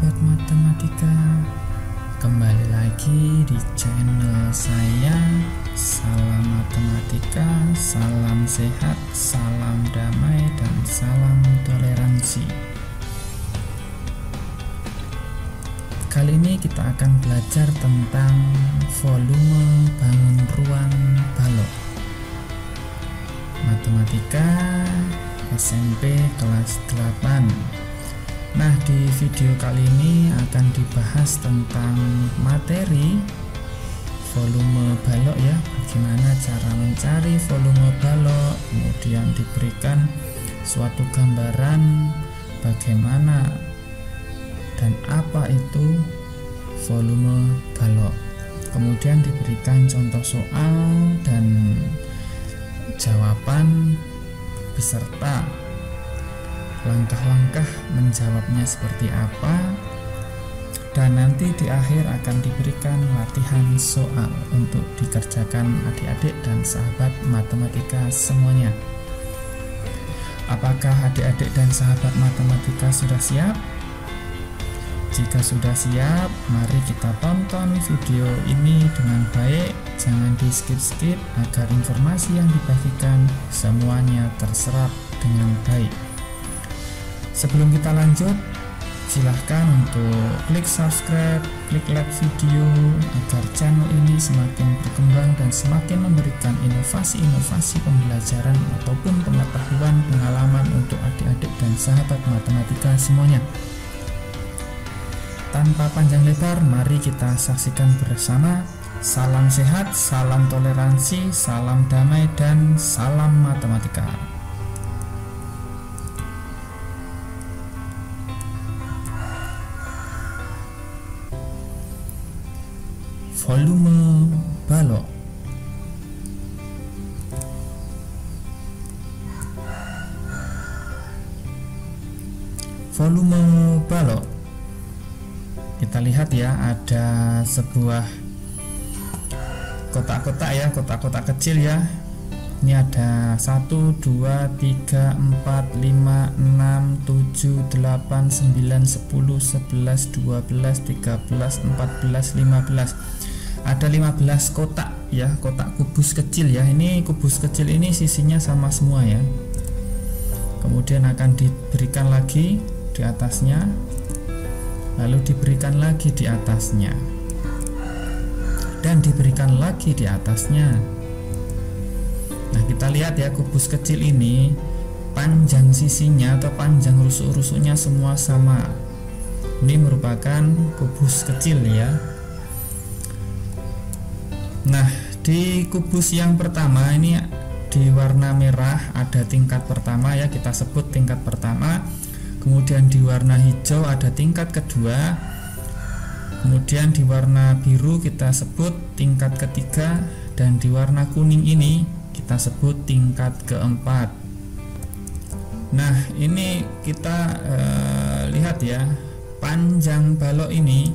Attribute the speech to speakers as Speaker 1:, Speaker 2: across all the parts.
Speaker 1: sahabat matematika, kembali lagi di channel saya. Salam matematika, salam sehat, salam damai, dan salam toleransi. Kali ini kita akan belajar tentang volume bangun ruang balok. Matematika SMP kelas 8. Nah, di video kali ini akan dibahas tentang materi volume balok ya. Bagaimana cara mencari volume balok, kemudian diberikan suatu gambaran bagaimana dan apa itu volume balok. Kemudian diberikan contoh soal dan jawaban beserta langkah-langkah menjawabnya seperti apa, dan nanti di akhir akan diberikan latihan soal untuk dikerjakan adik-adik dan sahabat matematika semuanya. Apakah adik-adik dan sahabat matematika sudah siap? Jika sudah siap, mari kita tonton video ini dengan baik, jangan di skip-skip agar informasi yang dibagikan semuanya terserap dengan baik. Sebelum kita lanjut, silahkan untuk klik subscribe, klik like video agar channel ini semakin berkembang dan semakin memberikan inovasi-inovasi pembelajaran ataupun pengetahuan pengalaman untuk adik-adik dan sahabat matematika semuanya. Tanpa panjang lebar, mari kita saksikan bersama. Salam sehat, salam toleransi, salam damai, dan salam matematika. Volume balok. Volume balok, kita lihat ya, ada sebuah kotak-kotak ya, kotak-kotak kecil ya. Ini ada 1, 2, 3, 4, 5, 6, 7, 8, 9, 10, 11, 12, 13, 14, 15. Ada 15 kotak ya, kotak kubus kecil ya. Ini kubus kecil ini sisinya sama semua ya. Kemudian akan diberikan lagi di atasnya, lalu diberikan lagi di atasnya, dan diberikan lagi di atasnya. Nah, kita lihat ya, kubus kecil ini panjang sisinya atau panjang rusuk-rusuknya semua sama. Ini merupakan kubus kecil ya. Nah, di kubus yang pertama ini di warna merah ada tingkat pertama ya, kita sebut tingkat pertama. Kemudian di warna hijau ada tingkat kedua. Kemudian di warna biru kita sebut tingkat ketiga, dan di warna kuning ini kita sebut tingkat keempat. Nah, ini kita lihat ya, panjang balok ini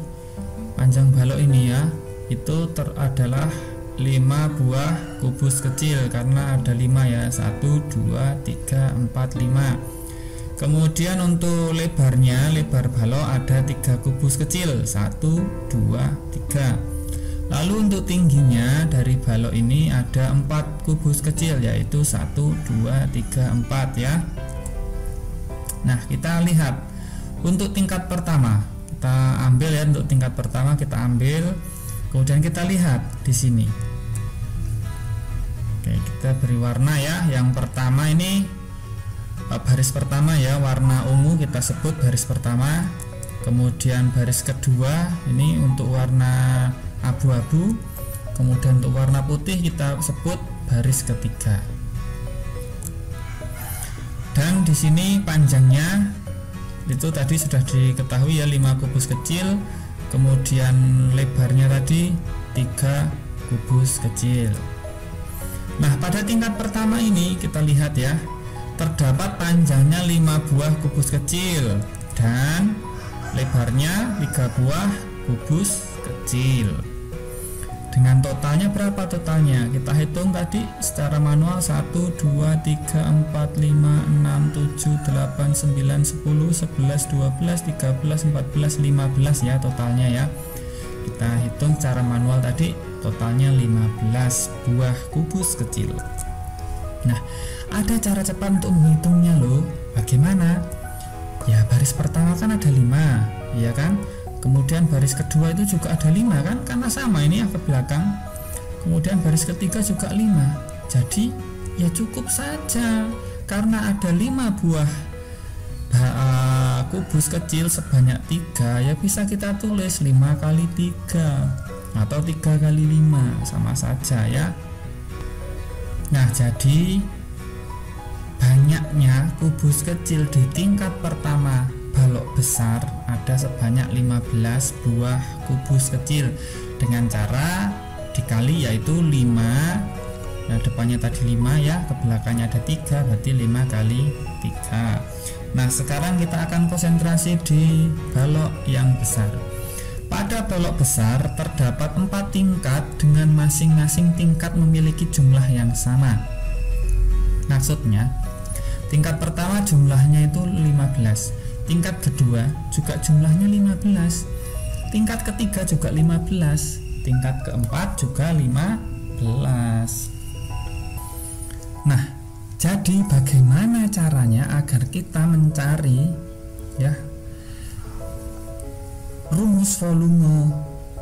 Speaker 1: ya, itu adalah 5 buah kubus kecil, karena ada 5 ya, 1, 2, 3, 4, 5. Kemudian untuk lebarnya, lebar balok ada 3 kubus kecil, 1, 2, 3. Lalu untuk tingginya dari balok ini ada 4 kubus kecil, yaitu 1, 2, 3, 4 ya. Nah, kita lihat untuk tingkat pertama, kita ambil ya, untuk tingkat pertama kita ambil. Kemudian kita lihat di sini. Oke, kita beri warna ya. Yang pertama ini baris pertama ya, warna ungu kita sebut baris pertama. Kemudian baris kedua ini untuk warna abu-abu. Kemudian untuk warna putih kita sebut baris ketiga. Dan di sini panjangnya itu tadi sudah diketahui ya, 5 kubus kecil. Kemudian lebarnya tadi 3 kubus kecil. Nah, pada tingkat pertama ini kita lihat ya, terdapat panjangnya 5 buah kubus kecil dan lebarnya 3 buah kubus kecil. dengan totalnya berapa totalnya? Kita hitung tadi secara manual 1, 2, 3, 4, 5, 6, 7, 8, 9, 10, 11, 12, 13, 14, 15 ya totalnya ya. Kita hitung secara manual tadi totalnya 15 buah kubus kecil. Nah, ada cara cepat untuk menghitungnya loh. Bagaimana? Ya, baris pertama kan ada 5, ya kan? Kemudian baris kedua itu juga ada 5 kan, karena sama ini yang ke belakang. Kemudian baris ketiga juga 5. Jadi ya cukup saja, karena ada 5 buah kubus kecil sebanyak 3, ya bisa kita tulis 5 kali 3 atau 3 kali 5, sama saja ya. Nah, jadi banyaknya kubus kecil di tingkat pertama balok besar ada sebanyak 15 buah kubus kecil dengan cara dikali, yaitu 5. Nah, depannya tadi 5 ya, ke belakangnya ada 3, berarti 5 kali 3. Nah, sekarang kita akan konsentrasi di balok yang besar. Pada balok besar terdapat 4 tingkat dengan masing-masing tingkat memiliki jumlah yang sama. Maksudnya, tingkat pertama jumlahnya itu 15, tingkat kedua juga jumlahnya 15, tingkat ketiga juga 15, tingkat keempat juga 15. Nah, jadi bagaimana caranya agar kita mencari ya rumus volume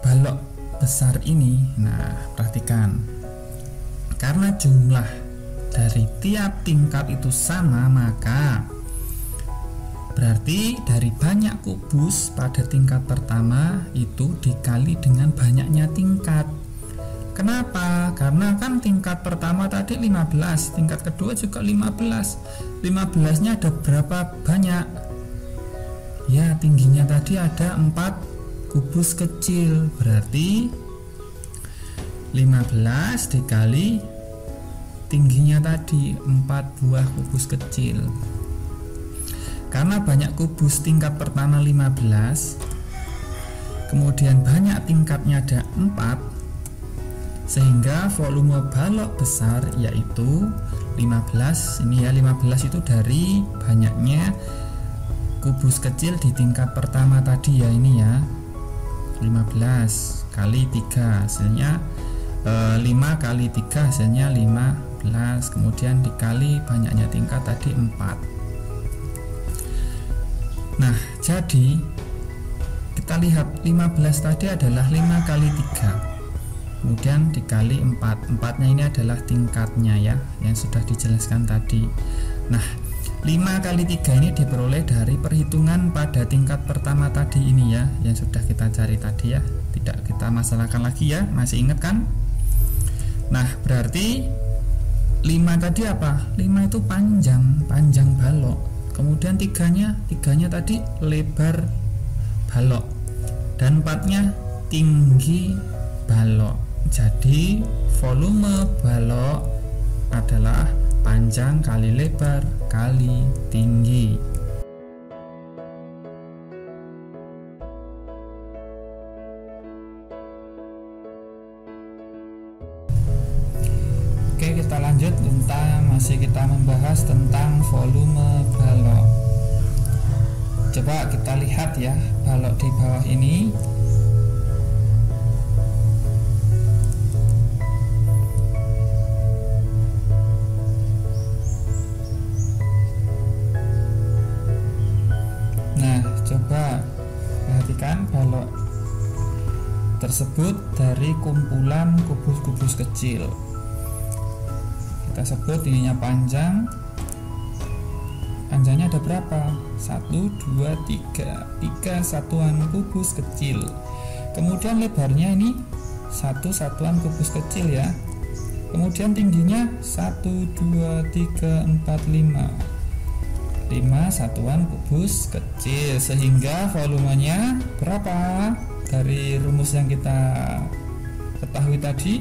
Speaker 1: balok besar ini? Nah, perhatikan, karena jumlah dari tiap tingkat itu sama, maka berarti dari banyak kubus pada tingkat pertama itu dikali dengan banyaknya tingkat. Kenapa? Karena kan tingkat pertama tadi 15, tingkat kedua juga 15. 15-nya ada berapa banyak? Ya, tingginya tadi ada 4 kubus kecil. Berarti 15 dikali tingginya tadi 4 buah kubus kecil. Karena banyak kubus tingkat pertama 15, kemudian banyak tingkatnya ada 4, sehingga volume balok besar yaitu 15. Ini ya, 15 itu dari banyaknya kubus kecil di tingkat pertama tadi ya, ini ya, 15 kali 3 hasilnya 5 kali 3 hasilnya 15, kemudian dikali banyaknya tingkat tadi 4. Nah, jadi kita lihat 15 tadi adalah 5 kali 3, kemudian dikali 4. 4-nya ini adalah tingkatnya ya, yang sudah dijelaskan tadi. Nah, 5 kali 3 ini diperoleh dari perhitungan pada tingkat pertama tadi ini ya, yang sudah kita cari tadi ya. Tidak kita masalahkan lagi ya, masih ingat kan? Nah, berarti 5 tadi apa? 5 itu panjang balok. Kemudian tiganya tadi lebar balok, dan 4-nya tinggi balok. Jadi volume balok adalah panjang kali lebar kali tinggi. Oke, kita lanjut masih kita membahas tentang volume balok. Coba kita lihat ya, balok di bawah ini. Nah, coba perhatikan balok tersebut dari kumpulan kubus-kubus kecil. Kita sebut ininya panjangnya ada berapa? 1, 2, 3 satuan kubus kecil. Kemudian lebarnya ini 1 satuan kubus kecil ya. Kemudian tingginya 1, 2, 3, 4, 5 satuan kubus kecil, sehingga volumenya berapa? Dari rumus yang kita ketahui tadi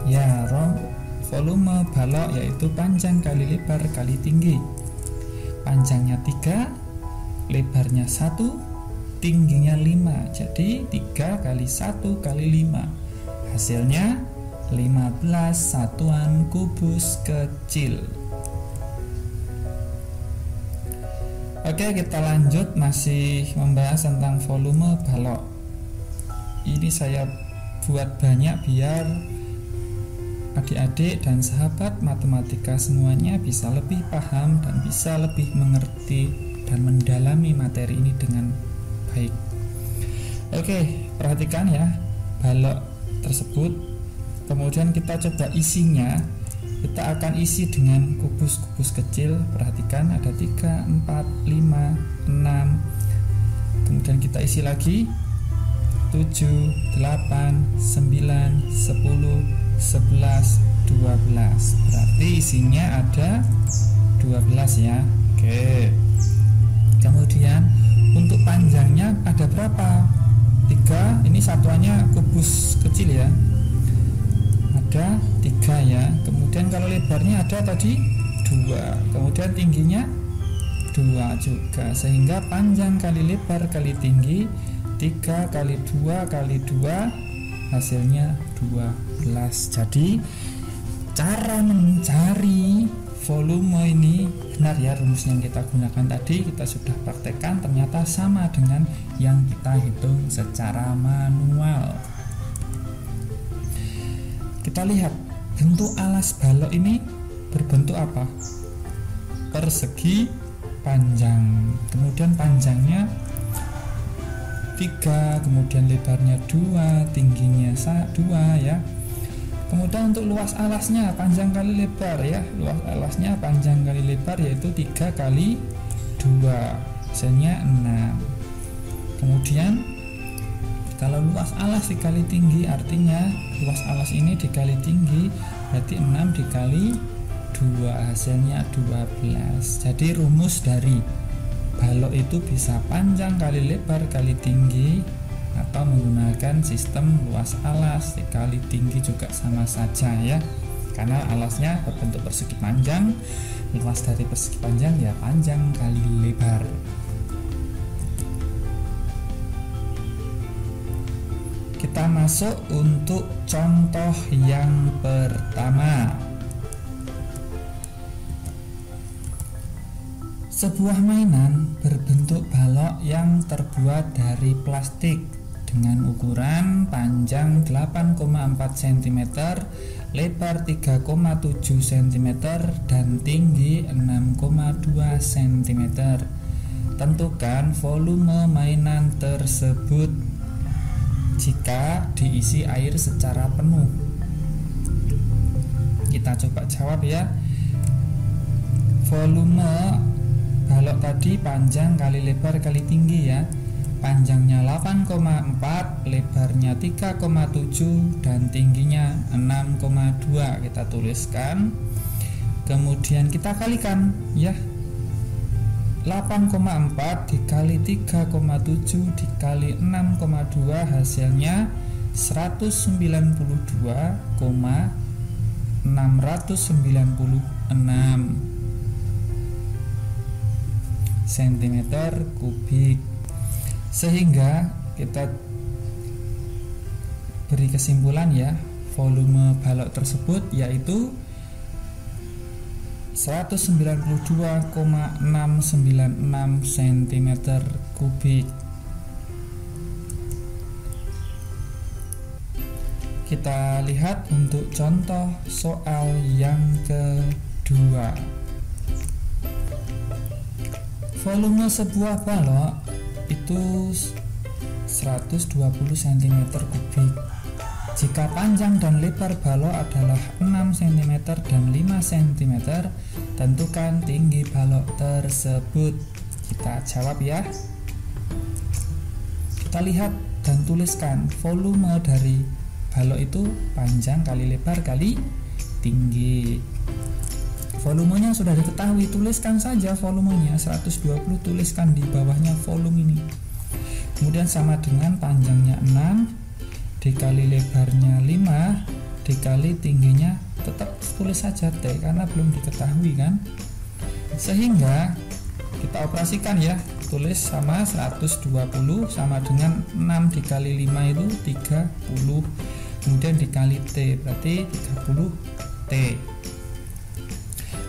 Speaker 1: ya, volume balok yaitu panjang kali lebar kali tinggi. Panjangnya 3, lebarnya 1, tingginya 5. Jadi 3 kali 1 kali 5. Hasilnya 15 satuan kubus kecil. Oke, kita lanjut masih membahas tentang volume balok. Ini saya buat banyak biar adik-adik dan sahabat matematika semuanya bisa lebih paham dan bisa lebih mengerti dan mendalami materi ini dengan baik. Oke, perhatikan ya balok tersebut. Kemudian kita coba isinya. Kita akan isi dengan kubus-kubus kecil. Perhatikan ada 3, 4, 5, 6. Kemudian kita isi lagi 7, 8, 9, 10, 11, 12. Berarti isinya ada 12 ya. Oke. Kemudian untuk panjangnya ada berapa? 3. Ini satuannya kubus kecil ya. Ada 3 ya. Kemudian kalau lebarnya ada tadi 2. Kemudian tingginya 2 juga. Sehingga panjang kali lebar kali tinggi 3 kali 2 kali 2 hasilnya 12. Jadi cara mencari volume ini benar ya, rumus yang kita gunakan tadi kita sudah praktekkan, ternyata sama dengan yang kita hitung secara manual. Kita lihat bentuk alas balok ini berbentuk apa? Persegi panjang. Kemudian panjangnya 3, kemudian lebarnya 2, tingginya 2 ya. Kemudian untuk luas alasnya panjang kali lebar ya. Luas alasnya panjang kali lebar yaitu 3 kali 2, hasilnya 6. Kemudian kalau luas alas dikali tinggi, artinya luas alas ini dikali tinggi berarti 6 dikali 2, hasilnya 12. Jadi rumus dari balok itu bisa panjang kali lebar kali tinggi, atau menggunakan sistem luas alas dikali tinggi juga sama saja ya. Karena alasnya berbentuk persegi panjang, luas dari persegi panjang ya panjang kali lebar. Kita masuk untuk contoh yang pertama. Sebuah mainan berbentuk balok yang terbuat dari plastik dengan ukuran panjang 8,4 cm, lebar 3,7 cm dan tinggi 6,2 cm. Tentukan volume mainan tersebut jika diisi air secara penuh. Kita coba jawab ya. Volume balok tadi panjang kali lebar kali tinggi ya. Panjangnya 8,4, lebarnya 3,7 dan tingginya 6,2. Kita tuliskan. Kemudian kita kalikan ya. 8,4 dikali 3,7 dikali 6,2 hasilnya 192,696 cm kubik. Sehingga kita beri kesimpulan ya, volume balok tersebut yaitu 192,696 cm kubik. Kita lihat untuk contoh soal yang kedua. Volume sebuah balok itu 120 cm kubik. Jika panjang dan lebar balok adalah 6 cm dan 5 cm, tentukan tinggi balok tersebut. Kita jawab ya. Kita lihat dan tuliskan volume dari balok itu panjang kali lebar kali tinggi. Volumenya sudah diketahui, tuliskan saja volumenya 120, tuliskan di bawahnya volume ini. Kemudian sama dengan panjangnya 6 dikali lebarnya 5 dikali tingginya, tetap tulis saja T karena belum diketahui kan. Sehingga kita operasikan ya, tulis sama 120 sama dengan 6 dikali 5 itu 30. kemudian dikali T, berarti 30 T.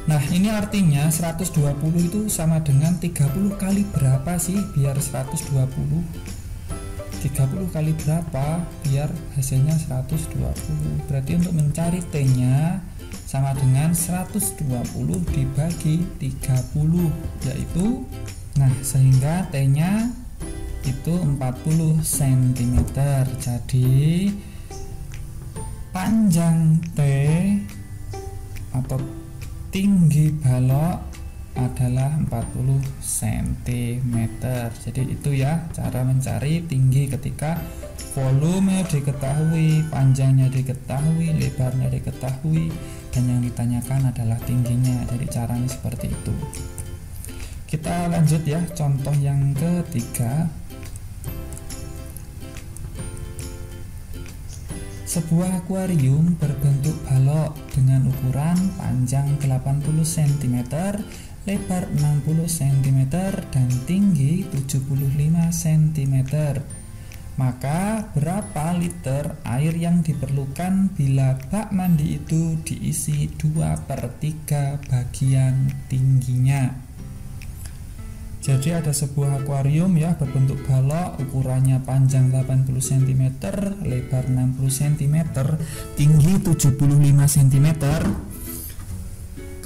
Speaker 1: Nah, ini artinya 120 itu sama dengan 30 kali berapa sih biar 120? 30 kali berapa biar hasilnya 120? Berarti untuk mencari T-nya sama dengan 120 dibagi 30, yaitu sehingga T-nya itu 40 cm. Jadi panjang T atau tinggi balok adalah 40 cm. Jadi itu ya cara mencari tinggi ketika volume diketahui, panjangnya diketahui, lebarnya diketahui, dan yang ditanyakan adalah tingginya. Jadi caranya seperti itu. Kita lanjut ya, contoh yang ketiga. Sebuah akuarium berbentuk balok dengan ukuran panjang 80 cm, lebar 60 cm, dan tinggi 75 cm. Maka berapa liter air yang diperlukan bila bak mandi itu diisi 2/3 bagian tingginya? Jadi ada sebuah akuarium ya berbentuk balok, ukurannya panjang 80 cm, lebar 60 cm, tinggi 75 cm.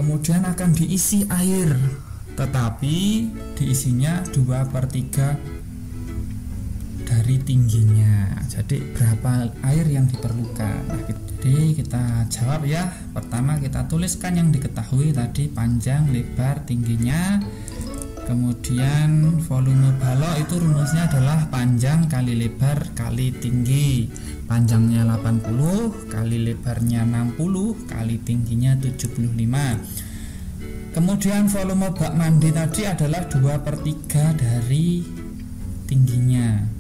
Speaker 1: Kemudian akan diisi air, tetapi diisinya 2/3 dari tingginya. Jadi berapa air yang diperlukan? Nah, jadi kita jawab ya. Pertama kita tuliskan yang diketahui tadi, panjang, lebar, tingginya. Kemudian volume balok itu rumusnya adalah panjang kali lebar kali tinggi. Panjangnya 80 kali lebarnya 60 kali tingginya 75. Kemudian volume bak mandi tadi adalah 2/3 dari tingginya.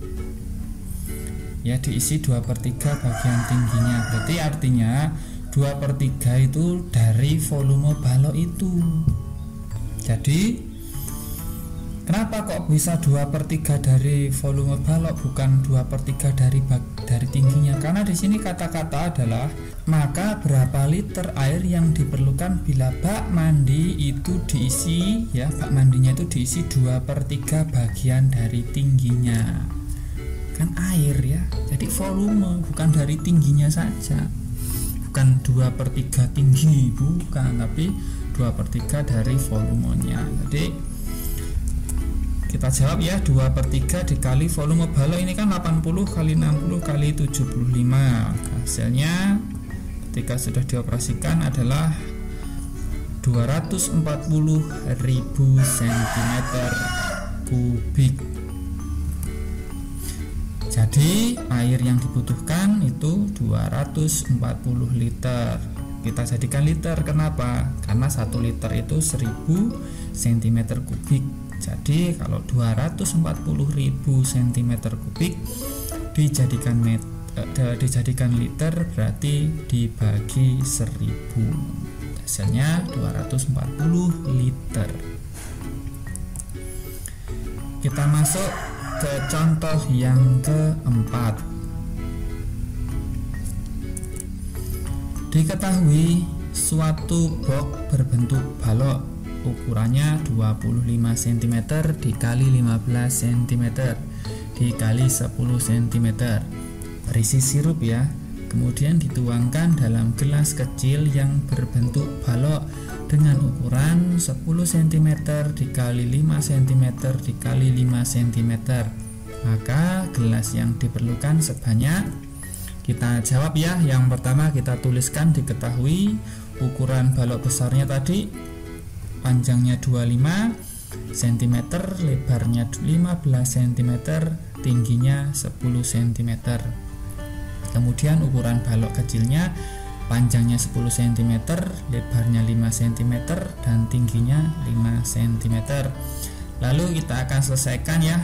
Speaker 1: Ya, diisi 2/3 bagian tingginya. Berarti artinya 2/3 itu dari volume balok itu. Jadi kenapa kok bisa 2/3 dari volume balok bukan 2/3 dari tingginya? Karena di sini kata-kata adalah maka berapa liter air yang diperlukan bila bak mandi itu diisi ya, bak mandinya itu diisi 2/3 bagian dari tingginya. Kan air ya. Jadi volume bukan dari tingginya saja. Bukan 2/3 tinggi, bukan, tapi 2/3 dari volumenya. Jadi kita jawab ya, 2/3 dikali volume balok ini kan 80 kali 60 kali 75. Hasilnya ketika sudah dioperasikan adalah 240.000 cm3. Jadi air yang dibutuhkan itu 240 liter. Kita jadikan liter, kenapa? Karena 1 liter itu 1000 cm3. Jadi kalau 240.000 cm3 dijadikan liter, berarti dibagi 1000, hasilnya 240 liter. Kita masuk ke contoh yang keempat. Diketahui suatu box berbentuk balok, ukurannya 25 cm dikali 15 cm dikali 10 cm, berisi sirup ya. Kemudian dituangkan dalam gelas kecil yang berbentuk balok dengan ukuran 10 cm dikali 5 cm dikali 5 cm. Maka gelas yang diperlukan sebanyak, kita jawab ya. Yang pertama kita tuliskan diketahui ukuran balok besarnya tadi panjangnya 25 cm, lebarnya 15 cm, tingginya 10 cm. Kemudian ukuran balok kecilnya panjangnya 10 cm, lebarnya 5 cm, dan tingginya 5 cm. Lalu kita akan selesaikan ya.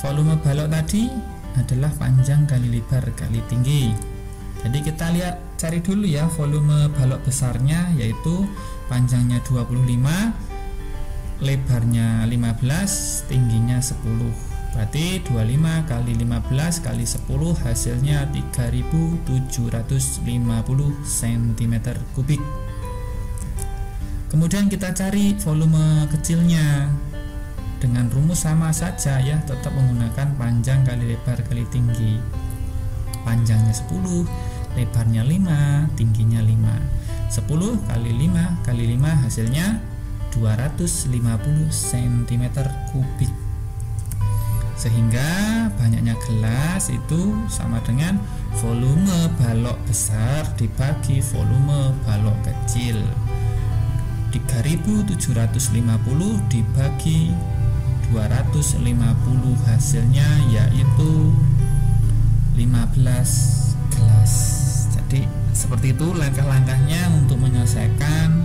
Speaker 1: Volume balok tadi adalah panjang kali lebar kali tinggi. Jadi kita lihat, cari dulu ya volume balok besarnya, yaitu panjangnya 25, lebarnya 15, tingginya 10. Berarti 25 kali 15 kali 10 hasilnya 3750 cm kubik. Kemudian kita cari volume kecilnya. Dengan rumus sama saja ya, tetap menggunakan panjang kali lebar kali tinggi. Panjangnya 10, lebarnya 5, tingginya 5. 10 kali 5 kali 5 hasilnya 250 cm kubik. Sehingga banyaknya gelas itu sama dengan volume balok besar dibagi volume balok kecil. 3750 dibagi 250 hasilnya yaitu 15 gelas. Jadi seperti itu langkah-langkahnya untuk menyelesaikan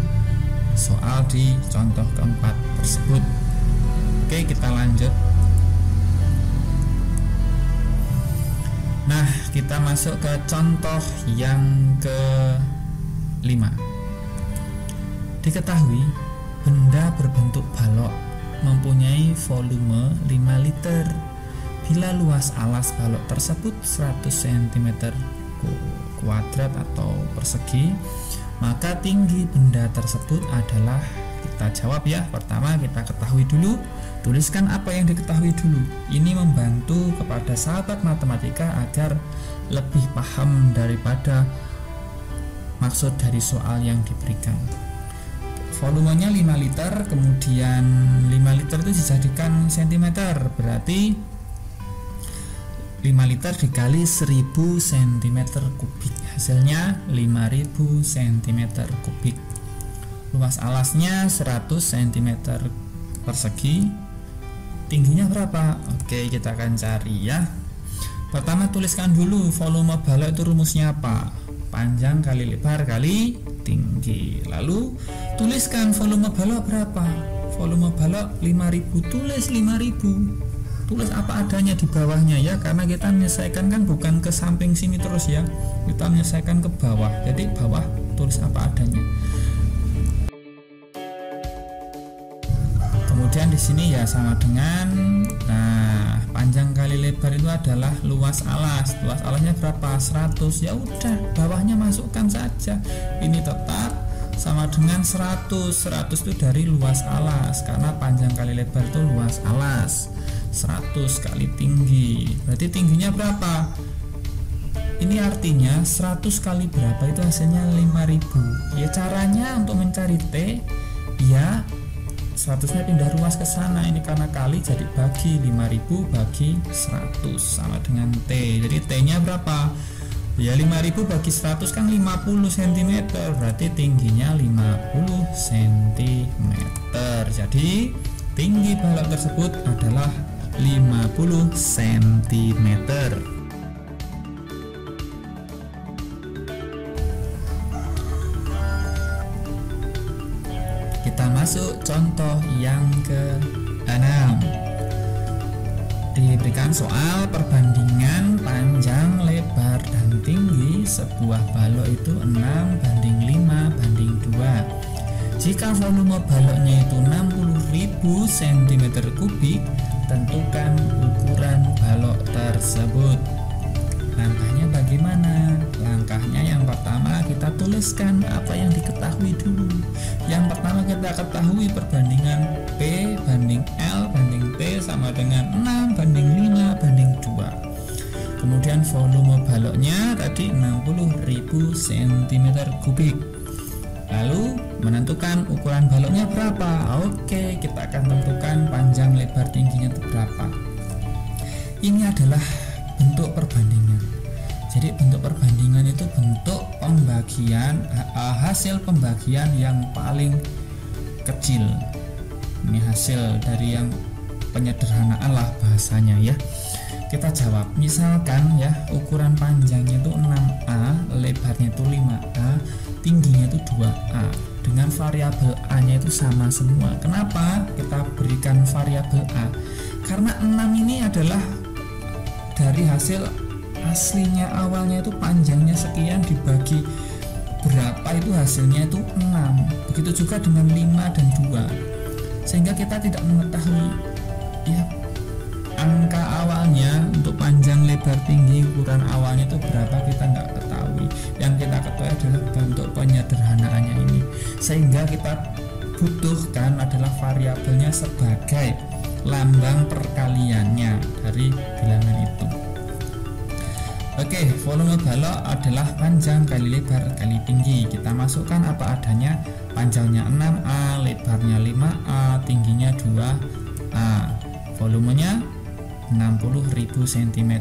Speaker 1: soal di contoh keempat tersebut. Oke, kita lanjut. Nah, kita masuk ke contoh yang ke-5. Diketahui benda berbentuk balok mempunyai volume 5 liter. Bila luas alas balok tersebut 100 cm kuadrat atau persegi, maka tinggi benda tersebut adalah, kita jawab ya. Pertama kita ketahui dulu, tuliskan apa yang diketahui dulu. Ini membantu kepada sahabat matematika agar lebih paham daripada maksud dari soal yang diberikan. Volumenya 5 liter, kemudian 5 liter itu dijadikan cm, berarti 5 liter dikali 1000 cm kubik, hasilnya 5000 cm kubik. Luas alasnya 100 cm persegi, tingginya berapa? Oke, kita akan cari ya. Pertama tuliskan dulu volume balok itu rumusnya apa? Panjang kali lebar kali tinggi. Lalu tuliskan volume balok berapa? Volume balok 5000, tulis 5000. Tulis apa adanya di bawahnya ya, karena kita menyelesaikan kan bukan ke samping sini terus ya, kita menyelesaikan ke bawah. Jadi bawah tulis apa adanya. Kemudian di sini ya sama dengan, nah panjang kali lebar itu adalah luas alas. Luas alasnya berapa? 100. Ya udah, bawahnya masukkan saja. Ini tetap sama dengan 100. 100 itu dari luas alas, karena panjang kali lebar itu luas alas. 100 kali tinggi, berarti tingginya berapa? Ini artinya 100 kali berapa itu hasilnya 5000. Ya caranya untuk mencari T, ya 100-nya pindah ruas ke sana. Ini karena kali jadi bagi 5000 bagi 100 sama dengan T. Jadi T-nya berapa? Ya 5000 bagi 100 kan 50 cm, berarti tingginya 50 cm. Jadi tinggi balok tersebut adalah 50 cm. Kita masuk contoh yang ke-6. Diberikan soal perbandingan panjang, lebar, dan tinggi sebuah balok itu 6:5:2. Jika volume baloknya itu 60.000 cm3, tentukan ukuran balok tersebut. Langkahnya bagaimana? Langkahnya yang pertama kita tuliskan apa yang diketahui dulu. Yang pertama kita ketahui perbandingan P banding L banding T sama dengan 6:5:2. Kemudian volume baloknya tadi 60.000 cm3. Lalu menentukan ukuran baloknya berapa. Oke, kita akan tentukan panjang, lebar, tingginya itu berapa. Ini adalah bentuk perbandingan. Jadi bentuk perbandingan itu bentuk pembagian, hasil pembagian yang paling kecil. Ini hasil dari yang penyederhanaan lah bahasanya ya. Kita jawab, misalkan ya ukuran panjangnya itu 6A, lebarnya itu 5A, tingginya itu 2A, dengan variabel A nya itu sama semua. Kenapa kita berikan variabel A? Karena 6 ini adalah dari hasil aslinya, awalnya itu panjangnya sekian dibagi berapa itu hasilnya itu 6. Begitu juga dengan 5 dan 2. Sehingga kita tidak mengetahui ya angka awalnya untuk panjang lebar tinggi ukuran awalnya itu berapa kita nggak ketahui. Yang kita ketahui adalah bentuk penyederhanaannya ini, sehingga kita butuhkan adalah variabelnya sebagai lambang perkaliannya dari bilangan itu. Oke, volume balok adalah panjang kali lebar kali tinggi. Kita masukkan apa adanya, panjangnya 6A, lebarnya 5A, tingginya 2A. Volumenya 60.000 cm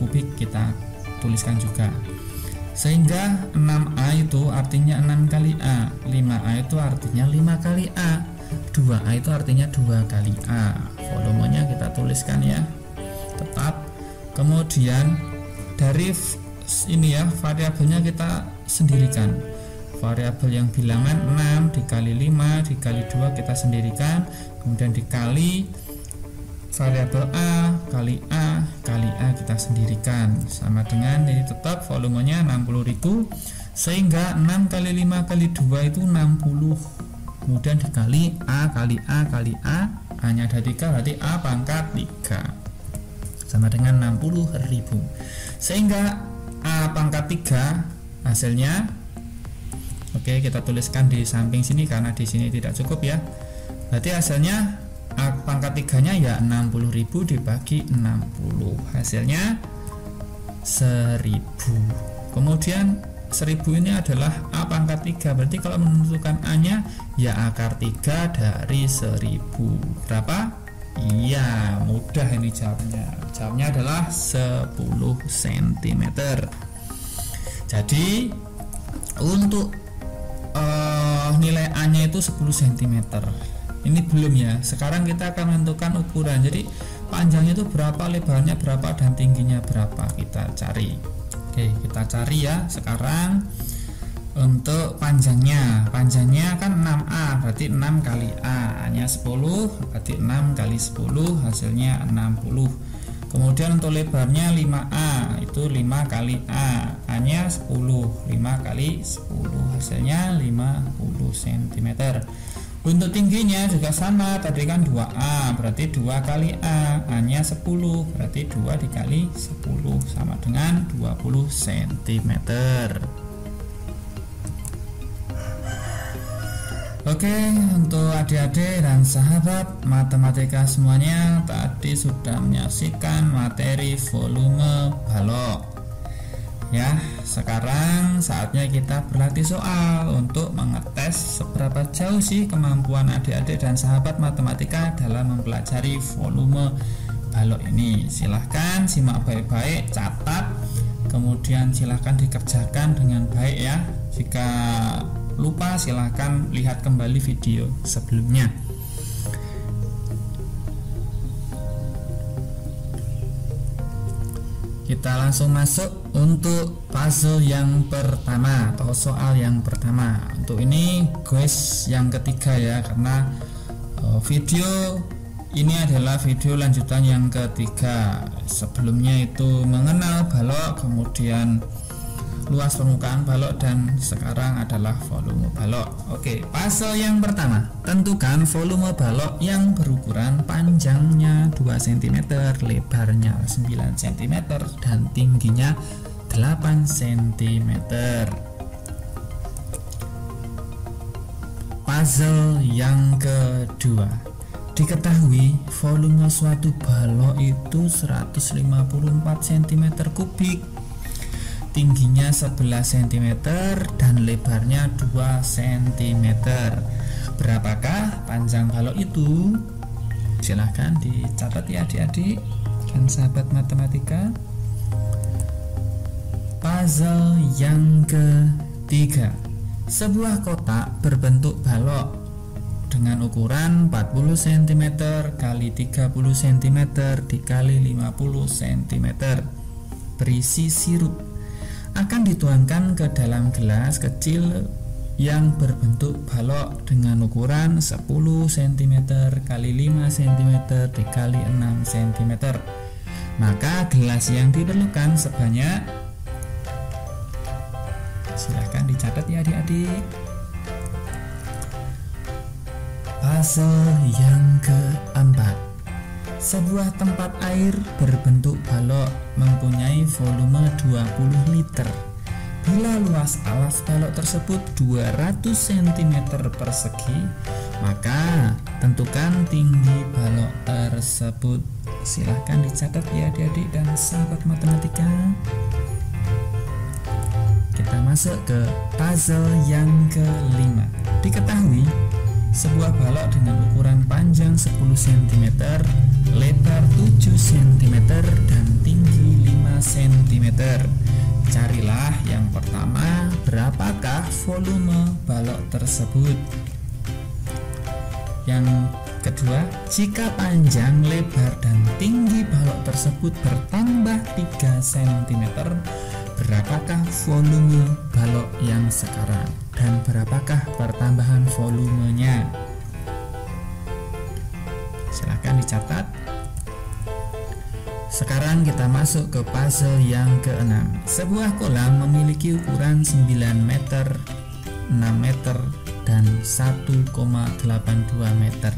Speaker 1: kubik kita tuliskan juga. Sehingga 6A itu artinya 6 kali A, 5A itu artinya 5 kali A, 2A itu artinya 2 kali A. Volumenya kita tuliskan ya, tetap. Kemudian dari ini ya, variabelnya kita sendirikan. Variabel yang bilangan 6 dikali 5 dikali 2 kita sendirikan, kemudian dikali variabel A kali A kali A kita sendirikan, sama dengan ini tetap volumenya 60.000, sehingga 6 kali 5 kali 2 itu 60, kemudian dikali A kali A kali A, hanya ada 3 berarti A pangkat 3 sama dengan 60.000, sehingga A pangkat 3 hasilnya, oke, kita tuliskan di samping sini karena di sini tidak cukup ya. Berarti hasilnya A pangkat 3 nya ya 60.000 dibagi 60, hasilnya 1000. Kemudian 1000 ini adalah A pangkat 3, berarti kalau menentukan A nya ya akar 3 dari 1000. Berapa? Iya, mudah ini jawabnya. Jawabnya adalah 10 cm. Jadi untuk nilai A nya itu 10 cm. Ini belum ya. Sekarang kita akan menentukan ukuran. Jadi panjangnya itu berapa, lebarnya berapa, dan tingginya berapa, kita cari. Oke, kita cari ya. Sekarang untuk panjangnya kan 6A, berarti 6 kali A nya 10, berarti 6 kali 10 hasilnya 60. Kemudian untuk lebarnya 5A, itu 5 kali A nya 10, 5 kali 10 hasilnya 50 cm. Untuk tingginya juga sama, tadi kan 2A, berarti 2 kali A nya 10, berarti 2 dikali 10 sama dengan 20 cm. Oke, untuk adik-adik dan sahabat matematika semuanya, tadi sudah menyaksikan materi volume balok. Ya, sekarang saatnya kita berlatih soal untuk mengetes seberapa jauh sih kemampuan adik-adik dan sahabat matematika dalam mempelajari volume balok ini. Silahkan simak baik-baik, catat, kemudian silahkan dikerjakan dengan baik ya. Jika lupa silahkan lihat kembali video sebelumnya. Kita langsung masuk untuk puzzle yang pertama atau soal yang pertama. Untuk ini guys yang ketiga ya, karena video ini adalah video lanjutan yang ketiga. Sebelumnya itu mengenal balok, kemudian luas permukaan balok, dan sekarang adalah volume balok. Oke, puzzle yang pertama, tentukan volume balok yang berukuran panjangnya 2 cm, lebarnya 9 cm, dan tingginya 8 cm. Puzzle yang kedua, diketahui volume suatu balok itu 154 cm kubik, tingginya 11 cm dan lebarnya 2 cm. Berapakah panjang balok itu? Silahkan dicatat ya adik-adik dan sahabat matematika. Puzzle yang ketiga, sebuah kotak berbentuk balok dengan ukuran 40 cm kali 30 cm dikali 50 cm berisi sirup akan dituangkan ke dalam gelas kecil yang berbentuk balok dengan ukuran 10 cm kali 5 cm dikali 6 cm. Maka gelas yang diperlukan sebanyak, silahkan dicatat ya adik-adik. Puzzle yang keempat, Sebuah tempat air berbentuk balok mempunyai volume 20 liter. Bila luas alas balok tersebut 200 cm persegi, maka tentukan tinggi balok tersebut. Silahkan dicatat ya adik-adik dan sahabat matematika. Kita masuk ke puzzle yang kelima. Diketahui sebuah balok dengan ukuran panjang 10 cm, lebar 7 cm, dan tinggi 5 cm. Carilah yang pertama, berapakah volume balok tersebut. Yang kedua, jika panjang, lebar, dan tinggi balok tersebut bertambah 3 cm, berapakah volume balok yang sekarang dan berapakah pertambahan volumenya? Silahkan dicatat. Sekarang kita masuk ke puzzle yang keenam. Sebuah kolam memiliki ukuran 9 meter, 6 meter, dan 1,82 meter.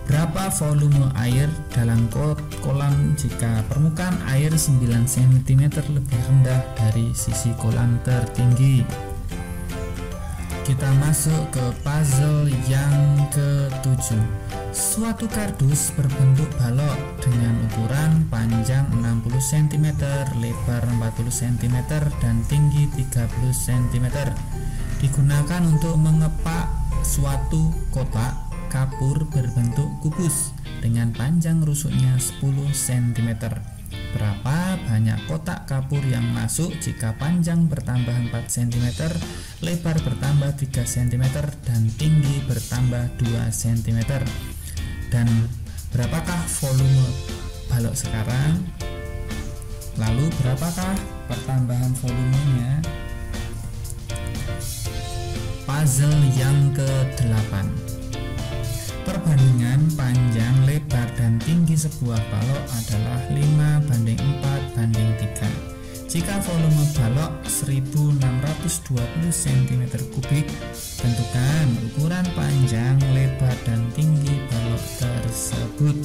Speaker 1: Berapa volume air dalam kolam jika permukaan air 9 cm lebih rendah dari sisi kolam tertinggi? Kita masuk ke puzzle yang ke-7. Suatu kardus berbentuk balok dengan ukuran panjang 60 cm, lebar 40 cm, dan tinggi 30 cm digunakan untuk mengepak suatu kotak kapur berbentuk kubus dengan panjang rusuknya 10 cm. Berapa banyak kotak kapur yang masuk jika panjang bertambah 4 cm, lebar bertambah 3 cm, dan tinggi bertambah 2 cm? Dan berapakah volume balok sekarang? Lalu berapakah pertambahan volumenya? Puzzle yang ke-8. Perbandingan panjang, lebar, dan tinggi sebuah balok adalah 5:4:3. Jika volume balok 1620 cm3, tentukan ukuran panjang, lebar, dan tinggi balok tersebut.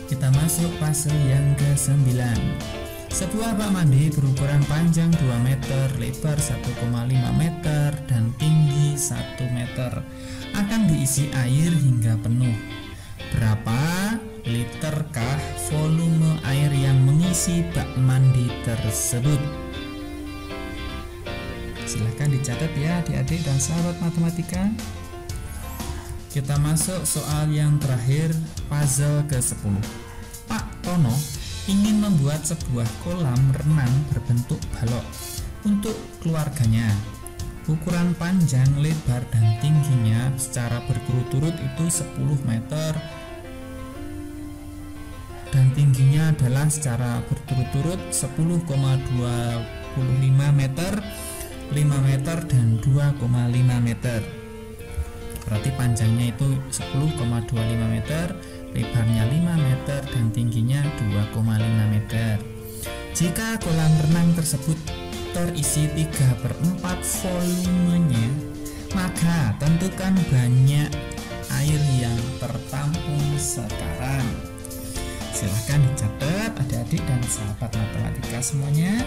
Speaker 1: Kita masuk puzzle yang ke-9. Sebuah bak mandi berukuran panjang 2 meter, lebar 1,5 meter, dan tinggi 1 meter akan diisi air hingga penuh. Berapa literkah volume air yang mengisi bak mandi tersebut? Silahkan dicatat ya adik-adik dan sahabat matematika. Kita masuk soal yang terakhir, puzzle ke-10. Pak Tono ingin membuat sebuah kolam renang berbentuk balok untuk keluarganya. Ukuran panjang, lebar, dan tingginya secara berturut-turut itu 10 meter dan tingginya adalah secara berturut-turut 10,25 meter, 5 meter, dan 2,5 meter. Berarti panjangnya itu 10,25 meter, lebarnya 5 meter, dan tingginya 2,5 meter. Jika kolam renang tersebut terisi 3/4 volumenya, maka tentukan banyak air yang tertampung sekarang. Silahkan dicatat adik-adik dan sahabat matematika semuanya.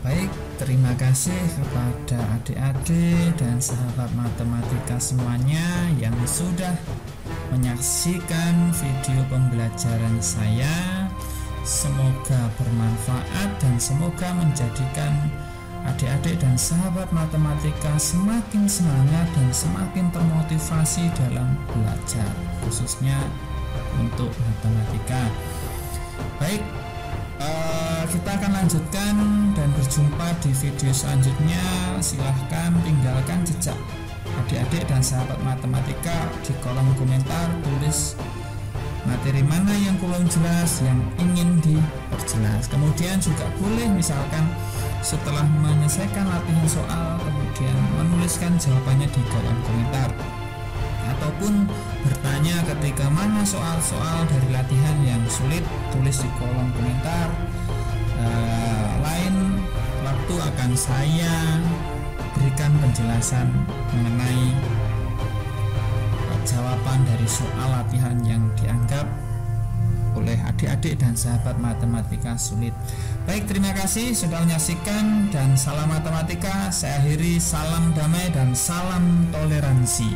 Speaker 1: Baik, terima kasih kepada adik-adik dan sahabat matematika semuanya yang sudah menyaksikan video pembelajaran saya. Semoga bermanfaat dan semoga menjadikan adik-adik dan sahabat matematika semakin semangat dan semakin termotivasi dalam belajar, khususnya untuk matematika. Baik, kita akan lanjutkan dan berjumpa di video selanjutnya. Silahkan tinggalkan jejak adik-adik dan sahabat matematika di kolom komentar, tulis materi mana yang kurang jelas yang ingin diperjelas. Kemudian juga boleh misalkan setelah menyelesaikan latihan soal kemudian menuliskan jawabannya di kolom komentar, ataupun bertanya ketika mana soal-soal dari latihan yang sulit, tulis di kolom komentar. Lain waktu waktu akan saya berikan penjelasan mengenai jawaban dari soal latihan yang dianggap oleh adik-adik dan sahabat matematika sulit. Baik, terima kasih sudah menyaksikan dan salam matematika. Saya akhiri, salam damai dan salam toleransi.